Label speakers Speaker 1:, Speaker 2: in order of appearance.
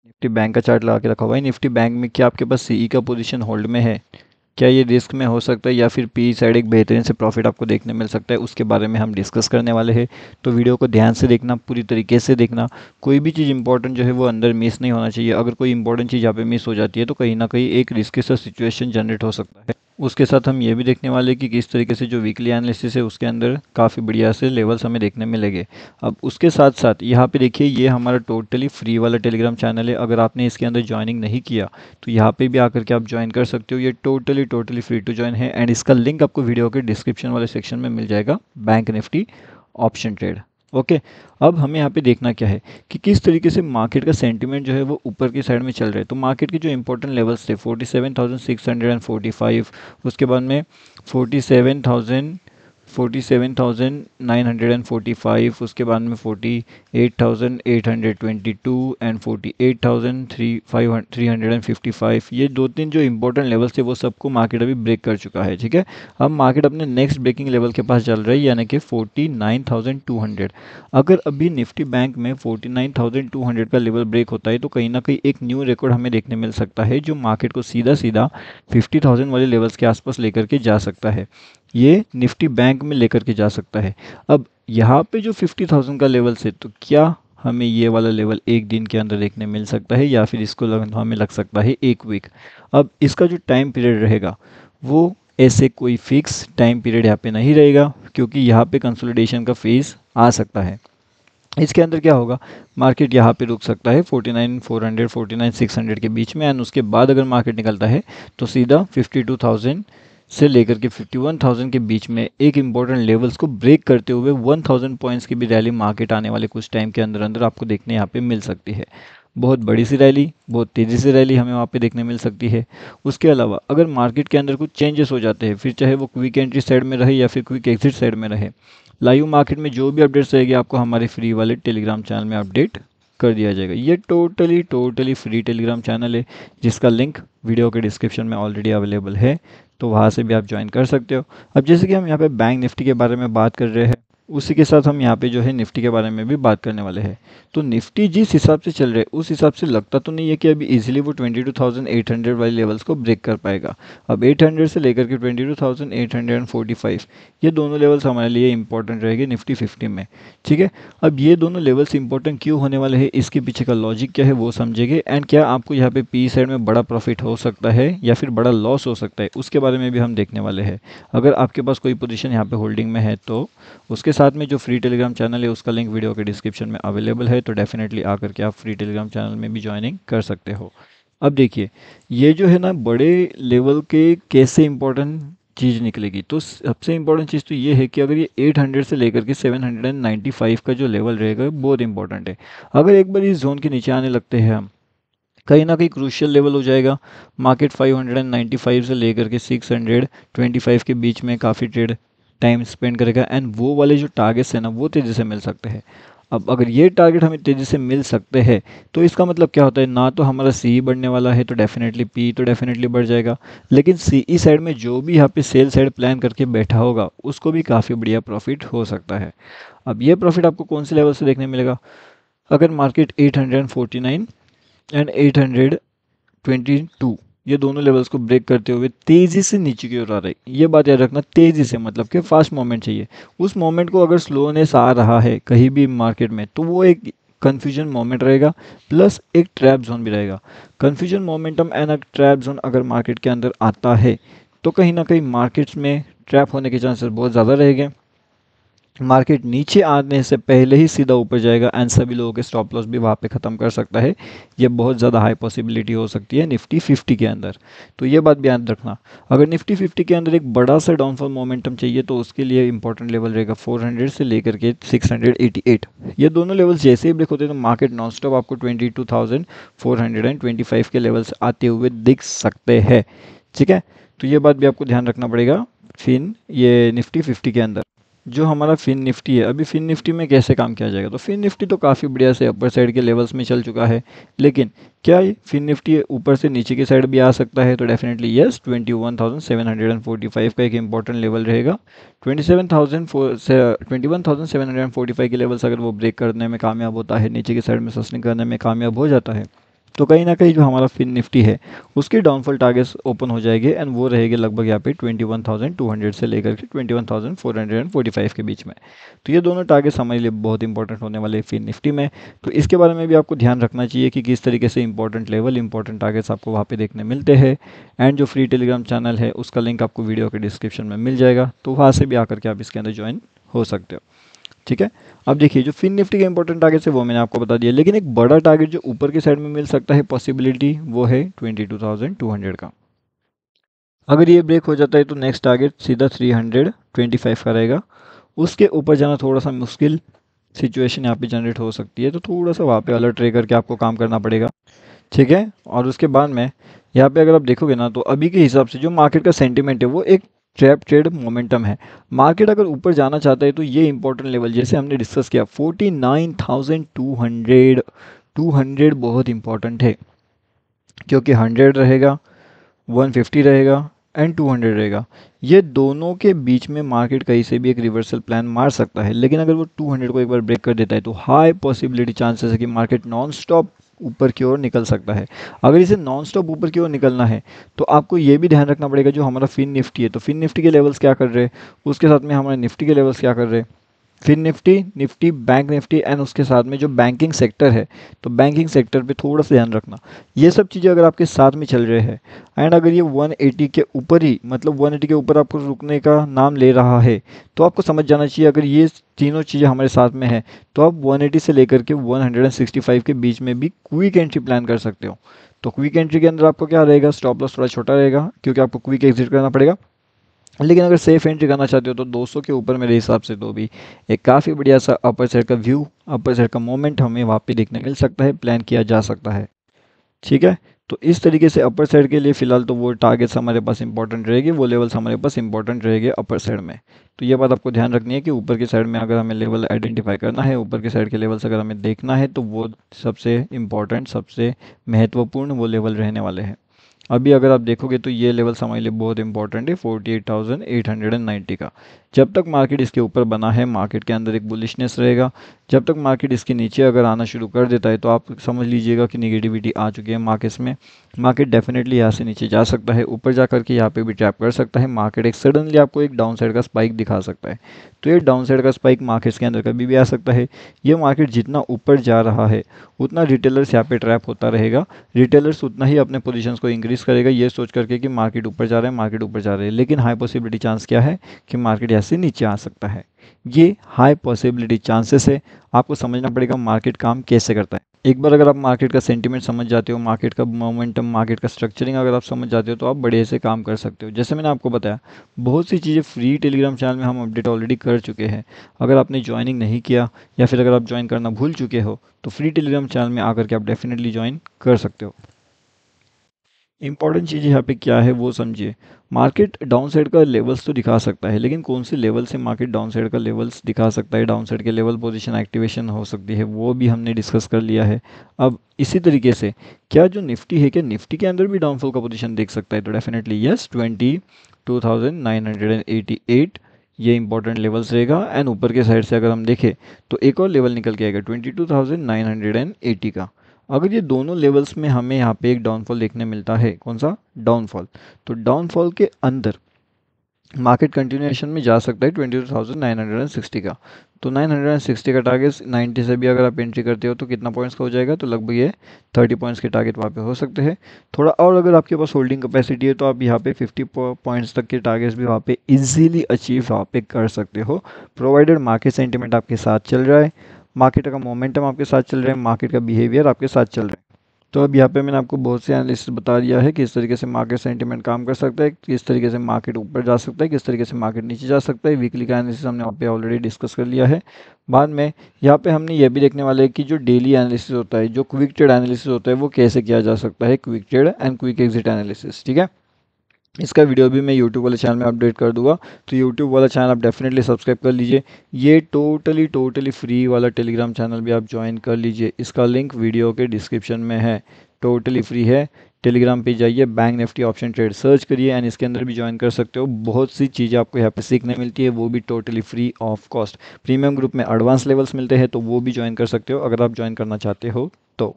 Speaker 1: Nifty bank का chart लगा के रखा हुआ है। निफ्टी बैंक में क्या आपके पास सीई का पोजीशन होल्ड में है, क्या ये रिस्क में हो सकता है, या फिर पी साइड एक बेहतरीन से प्रॉफिट आपको देखने मिल सकता है, उसके बारे में हम डिस्कस करने वाले हैं। तो वीडियो को ध्यान से देखना, पूरी तरीके से देखना। कोई भी चीज़ इंपॉर्टेंट जो है वो अंदर मिस नहीं होना चाहिए। अगर कोई इंपॉर्टेंट चीज़ यहाँ पे मिस हो जाती है तो कहीं ना कहीं एक रिस्की सा सिचुएशन जनरेट हो सकता है। उसके साथ हम ये भी देखने वाले हैं कि किस तरीके से जो वीकली एनालिसिस है उसके अंदर काफ़ी बढ़िया से लेवल्स हमें देखने मिलेंगे। अब उसके साथ साथ यहाँ पे देखिए, ये हमारा टोटली फ्री वाला टेलीग्राम चैनल है। अगर आपने इसके अंदर ज्वाइनिंग नहीं किया तो यहाँ पे भी आकर के आप ज्वाइन कर सकते हो। ये totally totally free to join है एंड इसका लिंक आपको वीडियो के डिस्क्रिप्शन वाले सेक्शन में मिल जाएगा। Bank nifty option trade. Okay. अब हमें यहाँ पे देखना क्या है कि किस तरीके से मार्केट का सेंटीमेंट जो है वो ऊपर की साइड में चल रहा है। तो मार्केट के जो इंपॉर्टेंट लेवल्स थे 47,645, उसके बाद में 47,000 47,945, उसके बाद में 48,822 एंड 48,355। ये दो तीन जो इंपॉर्टेंट लेवल्स थे वो सबको मार्केट अभी ब्रेक कर चुका है। ठीक है। अब मार्केट अपने नेक्स्ट ब्रेकिंग लेवल के पास चल रहा है, यानी कि 49,200। अगर अभी निफ्टी बैंक में 49,200 का लेवल ब्रेक होता है तो कहीं ना कहीं एक न्यू रिकॉर्ड हमें देखने मिल सकता है, जो मार्केट को सीधा सीधा 50,000 वाले लेवल्स के आसपास लेकर के जा सकता है। ये निफ्टी बैंक में लेकर के जा सकता है। अब यहाँ पे जो 50,000 का लेवल से, तो क्या हमें ये वाला लेवल एक दिन के अंदर देखने मिल सकता है, या फिर इसको हमें लग सकता है एक वीक। अब इसका जो टाइम पीरियड रहेगा वो ऐसे कोई फिक्स टाइम पीरियड यहाँ पे नहीं रहेगा, क्योंकि यहाँ पे कंसोलिडेशन का फेज आ सकता है। इसके अंदर क्या होगा, मार्केट यहाँ पे रुक सकता है 49,400 49,600 के बीच में, एंड उसके बाद अगर मार्केट निकलता है तो सीधा 52,000 से लेकर के 51,000 के बीच में एक इंपॉर्टेंट लेवल्स को ब्रेक करते हुए 1,000 पॉइंट्स की भी रैली मार्केट आने वाले कुछ टाइम के अंदर अंदर आपको देखने यहाँ पे मिल सकती है। बहुत बड़ी सी रैली, बहुत तेज़ी से रैली हमें वहाँ पे देखने मिल सकती है। उसके अलावा अगर मार्केट के अंदर कुछ चेंजेस हो जाते हैं, फिर चाहे वो क्विक एंट्री साइड में रहे या फिर क्विक एग्जिट साइड में रहे, लाइव मार्केट में जो भी अपडेट्स रहेगी आपको हमारे फ्री वाले टेलीग्राम चैनल में अपडेट कर दिया जाएगा। ये totally totally free Telegram channel है, जिसका लिंक वीडियो के डिस्क्रिप्शन में ऑलरेडी अवेलेबल है, तो वहाँ से भी आप ज्वाइन कर सकते हो। अब जैसे कि हम यहाँ पे बैंक निफ्टी के बारे में बात कर रहे हैं, उसी के साथ हम यहाँ पे जो है निफ्टी के बारे में भी बात करने वाले हैं। तो निफ्टी जिस हिसाब से चल रहे हैं उस हिसाब से लगता तो नहीं है कि अभी इजीली वो 22,800 वाले लेवल्स को ब्रेक कर पाएगा। अब 800 से लेकर के 22,845, ये दोनों लेवल्स हमारे लिए इंपॉर्टेंट रहेंगे निफ्टी 50 में। ठीक है। अब ये दोनों लेवल्स इंपॉर्टेंट क्यों होने वाले हैं, इसके पीछे का लॉजिक क्या है वो समझेंगे, एंड क्या आपको यहाँ पे पी साइड में बड़ा प्रॉफिट हो सकता है या फिर बड़ा लॉस हो सकता है, उसके बारे में भी हम देखने वाले हैं। अगर आपके पास कोई पोजीशन यहाँ पे होल्डिंग में है तो उसके साथ में जो फ्री टेलीग्राम चैनल है उसका लिंक वीडियो के डिस्क्रिप्शन में अवेलेबल है, तो डेफिनेटली आकर के आप फ्री टेलीग्राम चैनल में भी ज्वाइनिंग कर सकते हो। अब देखिए, ये जो है ना बड़े लेवल के कैसे इंपॉर्टेंट चीज़ निकलेगी, तो सबसे इंपॉर्टेंट चीज़ तो ये है कि अगर ये 800 से लेकर के 795 का जो लेवल रहेगा बहुत इंपॉर्टेंट है। अगर एक बार इस जोन के नीचे आने लगते हैं हम, कहीं ना कहीं क्रूशियल लेवल हो जाएगा। मार्केट 595 से लेकर के 625 के बीच में काफ़ी ट्रेड टाइम स्पेंड करेगा, एंड वो वाले जो टारगेट्स हैं ना वो तेज़ी से मिल सकते हैं। अब अगर ये टारगेट हमें तेज़ी से मिल सकते हैं तो इसका मतलब क्या होता है, ना तो हमारा सी बढ़ने वाला है तो डेफिनेटली पी तो डेफिनेटली बढ़ जाएगा, लेकिन सी ई साइड में जो भी यहाँ पे सेल साइड प्लान करके बैठा होगा उसको भी काफ़ी बढ़िया प्रॉफिट हो सकता है। अब ये प्रॉफिट आपको कौन से लेवल से देखने मिलेगा, अगर मार्केट 849 एंड 822 ये दोनों लेवल्स को ब्रेक करते हुए तेज़ी से नीचे की ओर आ रही, ये बात याद रखना, तेज़ी से मतलब कि फास्ट मोमेंट चाहिए। उस मोमेंट को अगर स्लोनेस आ रहा है कहीं भी मार्केट में तो वो एक कन्फ्यूजन मोमेंट रहेगा, प्लस एक ट्रैप जोन भी रहेगा। Confusion momentum and trap zone अगर मार्केट के अंदर आता है तो कहीं ना कहीं मार्केट्स में ट्रैप होने के चांसेस बहुत ज़्यादा रहेंगे। मार्केट नीचे आने से पहले ही सीधा ऊपर जाएगा एंड सभी लोगों के स्टॉप लॉस भी वहाँ पे ख़त्म कर सकता है। ये बहुत ज़्यादा हाई पॉसिबिलिटी हो सकती है निफ्टी 50 के अंदर, तो ये बात भी याद रखना। अगर निफ्टी 50 के अंदर एक बड़ा सा डाउनफॉल मोमेंटम चाहिए तो उसके लिए इंपॉर्टेंट लेवल रहेगा 400 से लेकर के 688। ये दोनों लेवल्स जैसे ही ब्रेक होते हैं तो मार्केट नॉन स्टॉप आपको 22,425 के लेवल्स आते हुए दिख सकते हैं। ठीक है। तो ये बात भी आपको ध्यान रखना पड़ेगा फिन ये निफ्टी 50 के अंदर। जो हमारा फिन निफ्टी है, अभी फिन निफ्टी में कैसे काम किया जाएगा, तो फिन निफ्टी तो काफ़ी बढ़िया से अपर साइड के लेवल्स में चल चुका है, लेकिन क्या ये फिन निफ्टी ऊपर से नीचे की साइड भी आ सकता है, तो डेफिनेटली यस 21,745 का एक इंपॉर्टेंट लेवल रहेगा। 21,745 के लेवल्स अगर वो ब्रेक करने में कामयाब होता है, नीचे की साइड में सस्टेन करने में कामयाब हो जाता है, तो कहीं ना कहीं जो हमारा फिन निफ्टी है उसके डाउनफॉल टारगेट्स ओपन हो जाएंगे एंड वो रहेंगे लगभग यहाँ पे 21,200 से लेकर के 21,445 के बीच में। तो ये दोनों टारगेट्स हमारे लिए बहुत इंपॉर्टेंट होने वाले हैं फिन निफ्टी में। तो इसके बारे में भी आपको ध्यान रखना चाहिए कि किस तरीके से इंपॉर्टेंट लेवल इंपॉर्टेंट टारगेट्स आपको वहाँ पे देखने मिलते हैं। एंड जो फ्री टेलीग्राम चैनल है उसका लिंक आपको वीडियो के डिस्क्रिप्शन में मिल जाएगा, तो वहाँ से भी आकर के आप इसके अंदर ज्वाइन हो सकते हो। ठीक है, अब देखिए जो फिन निफ्टी के इंपॉर्टेंट टारगेट है वो मैंने आपको बता दिया, लेकिन एक बड़ा टारगेट जो ऊपर की साइड में मिल सकता है पॉसिबिलिटी, वो है 22,200 का। अगर ये ब्रेक हो जाता है तो नेक्स्ट टारगेट सीधा 325 का रहेगा। उसके ऊपर जाना थोड़ा सा मुश्किल सिचुएशन यहाँ पे जनरेट हो सकती है, तो थोड़ा सा वहाँ पे अलर्ट रह करके आपको काम करना पड़ेगा। ठीक है, और उसके बाद में यहाँ पे अगर आप देखोगे ना तो अभी के हिसाब से जो मार्केट का सेंटीमेंट है वो एक ट्रैप ट्रेड मोमेंटम है। मार्केट अगर ऊपर जाना चाहता है तो ये इंपॉर्टेंट लेवल जैसे हमने डिस्कस किया 49,200, 200 बहुत इंपॉर्टेंट है, क्योंकि 100 रहेगा, 150 रहेगा एंड 200 रहेगा। ये दोनों के बीच में मार्केट कहीं से भी एक रिवर्सल प्लान मार सकता है, लेकिन अगर वो 200 को एक बार ब्रेक कर देता है तो हाई पॉसिबिलिटी चांसेस है कि मार्केट नॉन स्टॉप ऊपर की ओर निकल सकता है। अगर इसे नॉन स्टॉप ऊपर की ओर निकलना है तो आपको ये भी ध्यान रखना पड़ेगा जो हमारा फिन निफ्टी है, तो फिन निफ्टी के लेवल्स क्या कर रहे हैं, उसके साथ में हमारे निफ्टी के लेवल्स क्या कर रहे हैं। फिर Nifty, Nifty bank Nifty and उसके साथ में जो बैंकिंग सेक्टर है, तो बैंकिंग सेक्टर पे थोड़ा सा ध्यान रखना। ये सब चीज़ें अगर आपके साथ में चल रहे हैं एंड अगर ये 180 के ऊपर ही, मतलब 180 के ऊपर आपको रुकने का नाम ले रहा है, तो आपको समझ जाना चाहिए अगर ये तीनों चीज़ें हमारे साथ में है तो आप 180 से लेकर के 165 के बीच में भी क्विक एंट्री प्लान कर सकते हो। तो क्विक एंट्री के अंदर आपको क्या रहेगा, स्टॉप लॉस थोड़ा छोटा रहेगा क्योंकि आपको क्विक एग्जिट करना पड़ेगा। लेकिन अगर सेफ एंट्री करना चाहते हो तो 200 के ऊपर मेरे हिसाब से तो भी एक काफ़ी बढ़िया सा अपर साइड का व्यू, अपर साइड का मोमेंट हमें वहाँ पे देखने मिल सकता है, प्लान किया जा सकता है। ठीक है, तो इस तरीके से अपर साइड के लिए फिलहाल तो वो टारगेट्स हमारे पास इंपॉर्टेंट रहेगी, वो लेवल्स हमारे पास इंपॉर्टेंट रहेंगे अपर साइड में। तो ये बात आपको ध्यान रखनी है कि ऊपर की साइड में अगर हमें लेवल आइडेंटिफाई करना है, ऊपर की साइड के लेवल्स अगर हमें देखना है तो वो सबसे इंपॉर्टेंट, सबसे महत्वपूर्ण वो लेवल रहने वाले हैं। अभी अगर आप देखोगे तो ये लेवल हमारे लिए बहुत इंपॉर्टेंट है 48,890 का। जब तक मार्केट इसके ऊपर बना है मार्केट के अंदर एक बुलिशनेस रहेगा। जब तक मार्केट इसके नीचे अगर आना शुरू कर देता है तो आप समझ लीजिएगा कि निगेटिविटी आ चुकी है मार्केट्स में। मार्केट डेफिनेटली यहाँ से नीचे जा सकता है, ऊपर जा करके यहाँ पे भी ट्रैप कर सकता है। मार्केट एक सडनली आपको एक डाउन साइड का स्पाइक दिखा सकता है, तो ये डाउन साइड का स्पाइक मार्केट्स के अंदर कभी भी आ सकता है। ये मार्केट जितना ऊपर जा रहा है उतना रिटेलर्स यहाँ पे ट्रैप होता रहेगा, रिटेलर्स उतना ही अपने पोजीशंस को इंक्रीज करेगा ये सोच करके कि मार्केट ऊपर जा रहा है, मार्केट ऊपर जा रहा है। लेकिन हाई पॉसिबिलिटी चांस क्या है कि मार्केट यहाँ से नीचे आ सकता है। ये हाई पॉसिबिलिटी चांसेस है, आपको समझना पड़ेगा मार्केट काम कैसे करता है। एक बार अगर आप मार्केट का सेंटीमेंट समझ जाते हो, मार्केट का मोमेंटम, मार्केट का स्ट्रक्चरिंग अगर आप समझ जाते हो तो आप बढ़िया से काम कर सकते हो। जैसे मैंने आपको बताया बहुत सी चीज़ें फ्री टेलीग्राम चैनल में हम अपडेट ऑलरेडी कर चुके हैं। अगर आपने ज्वाइनिंग नहीं किया या फिर अगर आप ज्वाइन करना भूल चुके हो तो फ्री टेलीग्राम चैनल में आकर के आप डेफिनेटली ज्वाइन कर सकते हो। इंपॉर्टेंट चीज़ यहाँ पे क्या है वो समझिए। मार्केट डाउन साइड का लेवल्स तो दिखा सकता है, लेकिन कौन से लेवल से मार्केट डाउन साइड का लेवल्स दिखा सकता है, डाउन साइड के लेवल पोजीशन एक्टिवेशन हो सकती है, वो भी हमने डिस्कस कर लिया है। अब इसी तरीके से क्या जो निफ्टी है, क्या निफ्टी के अंदर भी डाउनफॉल का पोजीशन देख सकता है, तो डेफिनेटली यस, 22,988 ये इंपॉर्टेंट लेवल्स रहेगा। एंड ऊपर के साइड से अगर हम देखें तो एक और लेवल निकल के आएगा 22,980 का। अगर ये दोनों लेवल्स में हमें यहाँ पे एक डाउनफॉल देखने मिलता है, कौन सा डाउनफॉल, तो डाउनफॉल के अंदर मार्केट कंटिन्यूएशन में जा सकता है 22,960 का। तो 960 का टारगेट 90 से भी अगर आप एंट्री करते हो तो कितना पॉइंट्स का हो जाएगा, तो लगभग ये 30 पॉइंट्स के टारगेट वहाँ पे हो सकते हैं। थोड़ा और अगर आपके पास होल्डिंग कैपेसिटी है तो आप यहाँ पे 50 पॉइंट्स तक के टारगेट्स भी वहाँ पे इजीली अचीव वहाँ पे कर सकते हो, प्रोवाइडेड मार्केट सेंटिमेंट आपके साथ चल रहा है, मार्केट का मोमेंटम आपके साथ चल रहा है, मार्केट का बिहेवियर आपके साथ चल रहा है। तो अब यहाँ पे मैंने आपको बहुत से एनालिसिस बता दिया है किस तरीके से मार्केट सेंटीमेंट काम कर सकता है, किस तरीके से मार्केट ऊपर जा सकता है, किस तरीके से मार्केट नीचे जा सकता है। वीकली का एनालिसिस हमने वहाँ पे ऑलरेडी डिस्कस कर लिया है। बाद में यहाँ पे हमने ये भी देखने वाले हैं कि जो डेली एनालिसिस होता है, जो क्विक ट्रेड एनालिसिस होता है, वो कैसे किया जा सकता है, quick trade and quick exit analysis. ठीक है, इसका वीडियो भी मैं यूट्यूब वाले चैनल में अपडेट कर दूंगा, तो यूट्यूब वाला चैनल आप डेफिनेटली सब्सक्राइब कर लीजिए। ये टोटली फ्री वाला टेलीग्राम चैनल भी आप ज्वाइन कर लीजिए, इसका लिंक वीडियो के डिस्क्रिप्शन में है, टोटली फ्री है। टेलीग्राम पे जाइए, bank nifty option trade search करिए एंड इसके अंदर भी ज्वाइन कर सकते हो। बहुत सी चीज़ें आपको यहाँ पे सीखने मिलती है, वो भी totally free of cost. Premium group में एडवांस लेवल्स मिलते हैं तो वो भी ज्वाइन कर सकते हो अगर आप ज्वाइन करना चाहते हो तो।